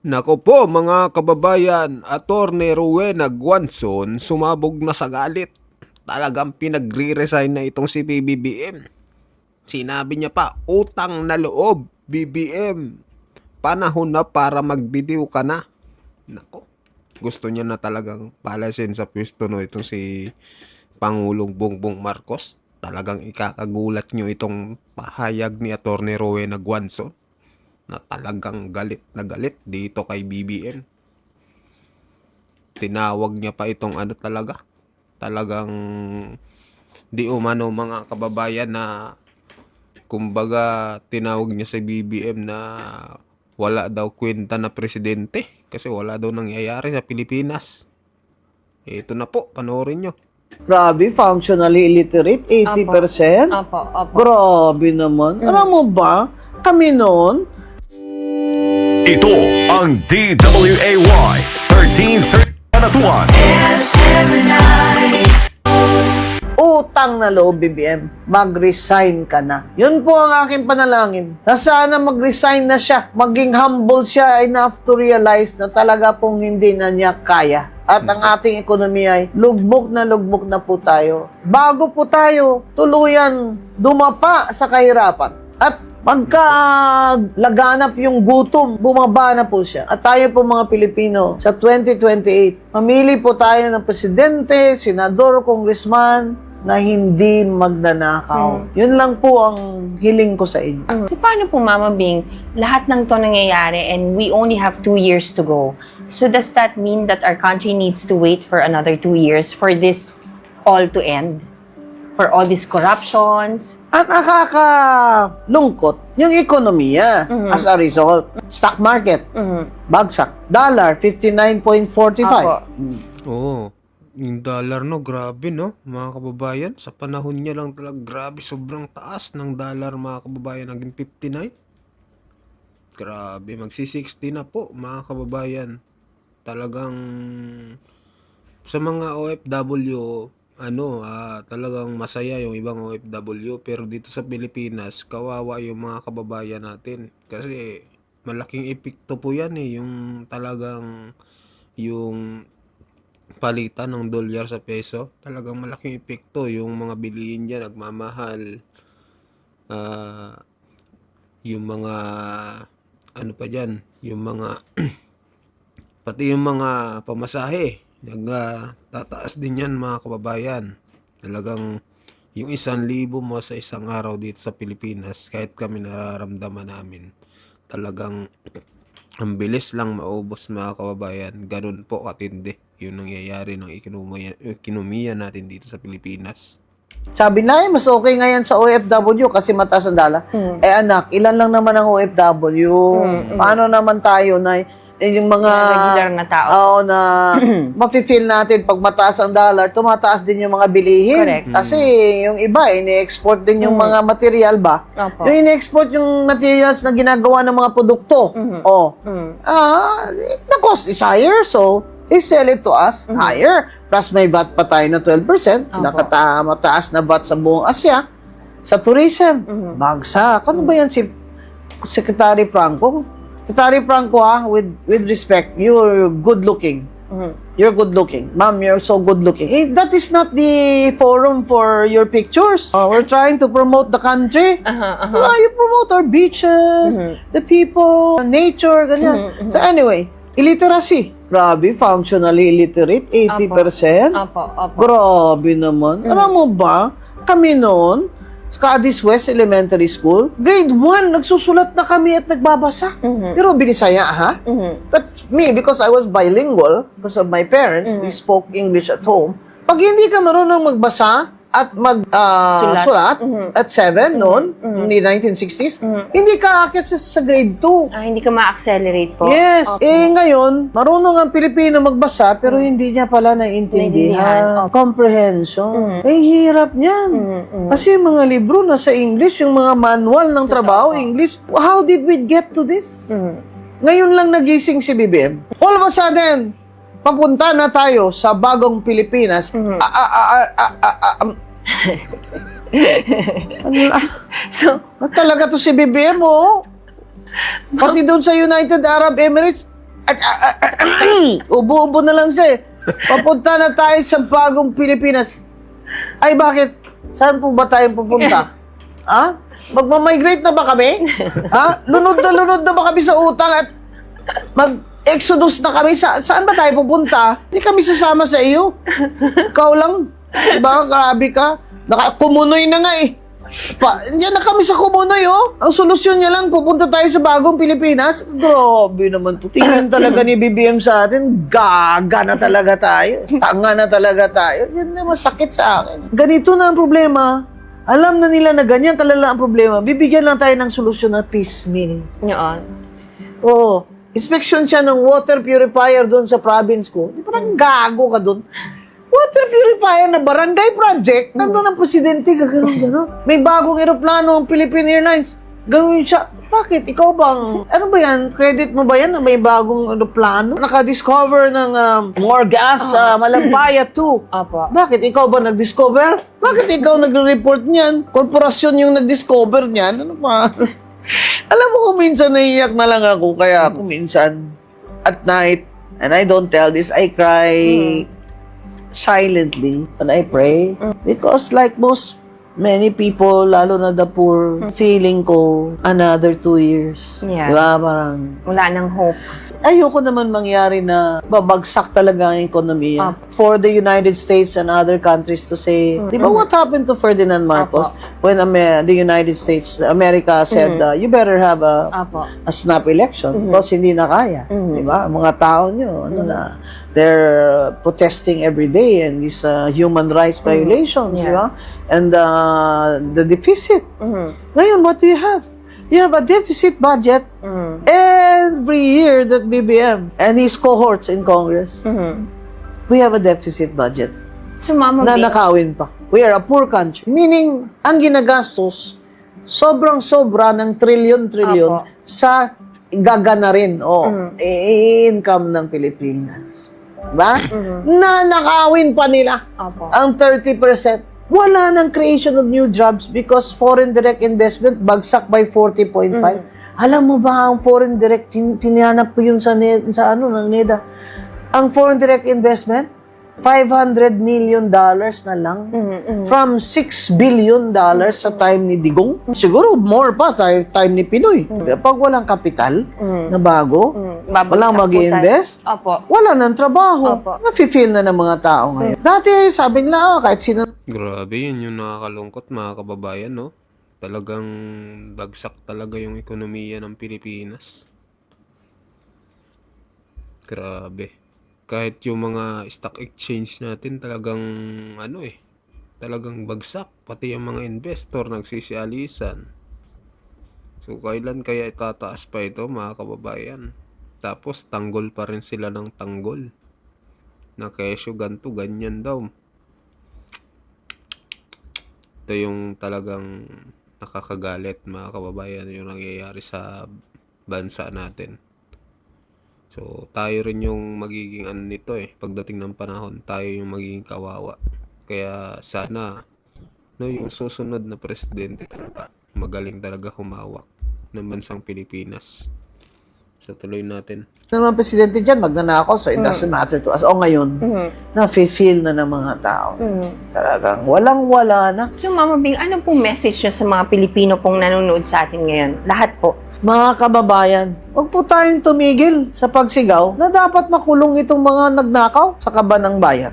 Nako po mga kababayan, Attorney Rowena Guanzon sumabog na sa galit. Talagang pinagre-resign na itong si BBM. Sinabi niya pa, utang na loob, BBM. Panahon na para magbidiw ka na. Nako, gusto niya na talagang palasin sa pwesto no itong si Pangulong Bongbong Marcos. Talagang ikakagulat niyo itong pahayag ni Attorney Rowena Guanzon na talagang galit na galit dito kay BBM. Tinawag niya pa itong talagang di umano mga kababayan na kumbaga tinawag niya sa BBM na wala daw kwenta na presidente kasi wala daw nangyayari sa Pilipinas. Ito na po, panoorin nyo. Grabe, functionally illiterate, 80%? Opo, opo. Grabe naman. Alam mo ba, kami noon, Ito ang DWAY 1330 Panatuan. utang na loob, BBM, mag-resign ka na. Yun po ang aking panalangin. Na sana mag-resign na siya, maging humble siya enough to realize na talaga pong hindi na niya kaya. At ang ating ekonomiya ay lugmok na po tayo. Bago po tayo tuluyan dumapa sa kahirapan. At pagka laganap yung gutom, bumaba na po siya. At tayo po mga Pilipino, sa 2028, mamili po tayo ng presidente, senador, congressman, na hindi magnanakaw. Yun lang po ang hiling ko sa inyo. So, paano po, Mama Bing, lahat ng to nangyayari and we only have 2 years to go? So, does that mean that our country needs to wait for another 2 years for this all to end? For all these corruptions? Ang nakakalungkot, yung ekonomiya as a result. Stock market, bagsak. Dollar, 59.45. Opo. Oo. Yung dollar no, grabe no, mga kababayan. Sa panahon niya lang talaga, grabe, sobrang taas ng dollar mga kababayan. Naging 59. Grabe, magsi-60 na po mga kababayan. Talagang sa mga OFW, talagang masaya yung ibang OFW. Pero dito sa Pilipinas, kawawa yung mga kababayan natin. Kasi malaking epekto po yan yung talagang yung palitan ng dolyar sa peso, talagang malaking epekto. Yung mga bilihin dyan nagmamahal, yung mga yung mga pati yung mga pamasahe tataas din yan mga kababayan. Talagang yung 1,000 mo sa isang araw dito sa Pilipinas, kahit kami nararamdaman namin, talagang ang bilis lang maubos mga kababayan. Ganun po katindi yung nangyayari ng ekonomiya natin dito sa Pilipinas. Sabi na, mas okay nga yan sa OFW kasi mataas ang dala. Eh anak, ilan lang naman ang OFW? Paano naman tayo na yung mga Regular na tao. Oo, na mafe-feel natin pag mataas ang dollar, tumataas din yung mga bilihin. Correct. Kasi yung iba, ini-export din yung mga material ba? Opo. Yung ini-export yung materials na ginagawa ng mga produkto. The cost is higher, so they sell it to us higher. Plus may VAT pa tayo na 12%. Mataas na VAT sa buong Asya. Sa tourism, bagsak. Ano ba yan si Secretary Franco? Secretary Franco, with respect, you're good looking. You're good looking. Ma'am, you're so good looking. That is not the forum for your pictures. We're trying to promote the country. You promote our beaches, the people, nature, ganyan. So anyway, illiteracy. Grabe, functionally illiterate, 80%. Opo, opo. Grabe naman. Alam mo ba, kami noon, sa Cadiz West Elementary School, grade 1, nagsusulat na kami at nagbabasa. Pero binisaya, ha? But me, because I was bilingual, because of my parents, we spoke English at home. Pag hindi ka marunong magbasa at sulat at 7 noon, in the 1960s, hindi ka aakyat sa grade 2. Hindi ka ma-accelerate po. Yes. Opo. Ngayon, marunong ang Pilipino magbasa, pero hindi niya pala naiintindihan. Naiintindihan. Comprehension. Hirap niyan. Kasi yung mga libro nasa English, yung mga manual ng trabaho, English. How did we get to this? Ngayon lang nagising si BBM. All of a sudden, papunta na tayo sa bagong Pilipinas. So, Talaga to si BBM, oh. Pati doon sa United Arab Emirates, Ubo-ubo na lang siya eh. Papunta na tayo sa bagong Pilipinas. Ay, bakit? Saan po ba tayo pupunta? Ha? Magmamigrate na ba kami? Ha? Lunod na ba kami sa utang at mag-exodus na kami? Saan ba tayo pupunta? Hindi kami sasama sa iyo. Ikaw lang. Baka kaabi ka. Kumunoy na nga eh. Diyan na kami sa Kumunoy, oh. Ang solusyon niya lang, pupunta tayo sa bagong Pilipinas. Grabe naman to. Tingin talaga ni BBM sa atin, gaga na talaga tayo. Tanga na talaga tayo. Yan na masakit sa akin. Ganito na ang problema. Alam na nila na ganyan kalala ang problema. Bibigyan lang tayo ng solusyon na piecemeal. Yun. Oo. Inspection siya ng water purifier doon sa province ko. Di parang gago ka doon. Water purifier na barangay project, nandun ang presidente, gano'n. May bagong eroplano ang Philippine Airlines. Gawin siya. Bakit? Ikaw bang, ano ba yan? Credit mo ba yan na may bagong eroplano? Naka-discover ng more gas sa Malampaya 2. Opo. Bakit? Ikaw ba nag-discover? Bakit ikaw nagre-report niyan? Korporasyon yung nag-discover niyan? Ano pa? Alam mo kung minsan naiiyak na lang ako, kaya kung minsan at night, and I don't tell this, I cry silently when I pray. Because like many people, lalo na the poor, feeling ko another 2 years. Yeah. Diba? Parang, Wala nang hope. ayoko naman mangyari na babagsak talaga ang ekonomiya. For the United States and other countries to say, di ba what happened to Ferdinand Marcos when the United States, America said, you better have Opo. a snap election because hindi na kaya. Di ba? Ang mga tao nyo, ano na, they're protesting every day and these human rights violations, di ba? And the deficit. Ngayon, what do you have? You have a deficit budget every year that BBM and his cohorts in Congress. We have a deficit budget. So, Mama Na Bing, nakawin pa. We are a poor country. Meaning, ang ginagastos, sobrang-sobra ng trilyon-trilyon Apo. sa gagana rin o income ng Pilipinas. Diba? Na nakawin pa nila Opo. ang 30%. Wala ng creation of new jobs because foreign direct investment bagsak by 40.5. Alam mo ba ang foreign direct, tinihanap ko yun sa ng NEDA. Ang foreign direct investment, $500 million na lang from $6 billion sa time ni Digong. Siguro more pa sa time ni Pinoy. Pag walang kapital na bago, babagsak walang po mag-i-invest, tayo. Opo. wala nang trabaho. Opo. Nafe-feel na ng mga tao ngayon. Dati, sabi nila, kahit sino Grabe, yun yung nakakalungkot mga kababayan, no? Talagang bagsak talaga yung ekonomiya ng Pilipinas. Grabe. Kahit yung mga stock exchange natin talagang talagang bagsak. Pati yung mga investor nagsisialisan. So, kailan kaya itataas pa ito mga kababayan? Tapos, tanggol pa rin sila ng tanggol. Na kesyo ganto, ganyan daw. Ito yung talagang nakakagalit mga kababayan yung nangyayari sa bansa natin. So, tayo rin yung magiging nito pagdating ng panahon, tayo yung magiging kawawa. Kaya sana yung susunod na presidente talaga magaling talaga humawak ng bansang Pilipinas. So, tuloy natin. naman presidente dyan, magnanakaw, so it doesn't matter to us. O ngayon, na-feel na ng mga tao. Talagang walang-wala na. So, Mama Bing, ano pong message nyo sa mga Pilipino pong nanonood sa atin ngayon? Lahat po. Mga kababayan, huwag po tayong tumigil sa pagsigaw na dapat makulong itong mga nagnakaw sa kaban ng bayan.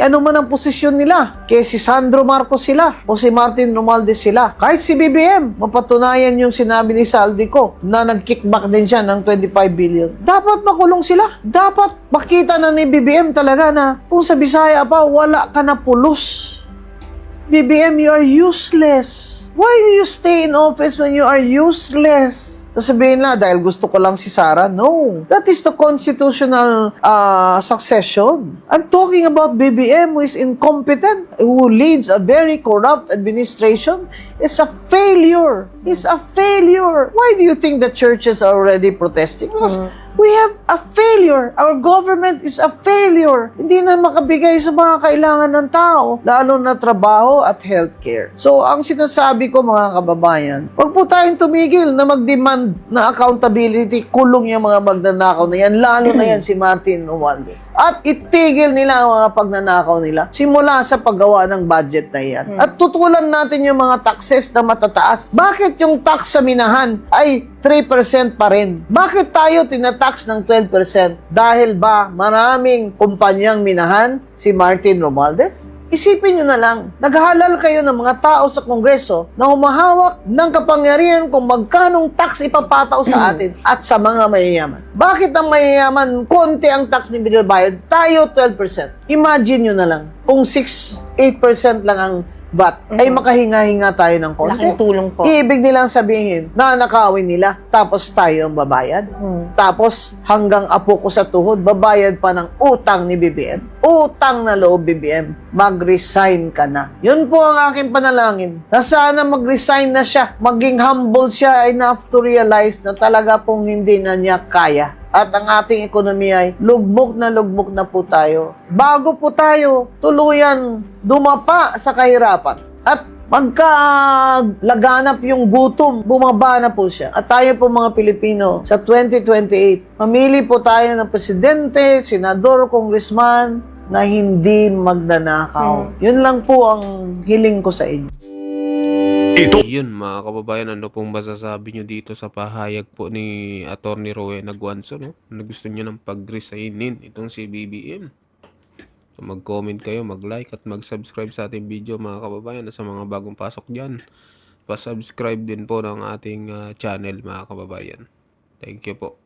Ano man ang posisyon nila, kay si Sandro Marcos sila o si Martin Romualdez sila. Kahit si BBM, mapatunayan yung sinabi ni Saldico na nag-kickback din siya ng 25 billion. Dapat makulong sila. Dapat makita na ni BBM talaga na kung sa Bisaya pa, wala ka na pulos. BBM, you are useless. Why do you stay in office when you are useless? Sasabihin na, dahil gusto ko lang si Sara. No. That is the constitutional succession. I'm talking about BBM who is incompetent, who leads a very corrupt administration. It's a failure. It's a failure. Why do you think the churches are already protesting? Because we have A failure. Our government is a failure. Hindi na makabigay sa mga kailangan ng tao, lalo na trabaho at healthcare. So, ang sinasabi ko mga kababayan, huwag po tayong tumigil na mag-demand na accountability, kulong yung mga magnanakaw na yan, lalo na yan si Martin Romualdez. At itigil nila ang mga pagnanakaw nila simula sa paggawa ng budget na yan. At tutulan natin yung mga taxes na matataas. Bakit yung tax sa minahan ay 3% pa rin? Bakit tayo tinatax ng 12%? Dahil ba maraming kumpanyang minahan si Martin Romualdez? Isipin nyo na lang, naghalal kayo ng mga tao sa Kongreso na humahawak ng kapangyarihan kung magkanong tax ipapataw sa atin at sa mga mayayaman. Bakit ang mayayaman, konti ang tax ni binabayad, tayo 12%? Imagine nyo na lang, kung 8% lang ang VAT, ay makahinga-hinga tayo ng konti. Laking tulong po. Ibig nilang sabihin, nanakawin nila, tapos tayo ang babayad. Tapos, hanggang apo ko sa tuhod, babayad pa ng utang ni BBM. Utang na loob, BBM. Mag-resign ka na. Yun po ang aking panalangin. Na sana mag-resign na siya. Maging humble siya enough to realize na talaga pong hindi na niya kaya. At ang ating ekonomiya ay lugmok na po tayo. Bago po tayo tuluyan dumapa sa kahirapan. At magka laganap yung gutom, bumaba na po siya. At tayo po mga Pilipino, sa 2028, mamili po tayo ng presidente, senador, congressman na hindi magnanakaw. Yun lang po ang hiling ko sa inyo. Ito Yun mga kababayan, ano pong masasabi nyo dito sa pahayag po ni Atty. Rowena Guanzo, no? Na gusto nyo ng pag-resignin itong si BBM. So, mag-comment kayo, mag-like at mag-subscribe sa ating video mga kababayan. Sa mga bagong pasok dyan, pa-subscribe din po ng ating channel mga kababayan. Thank you po.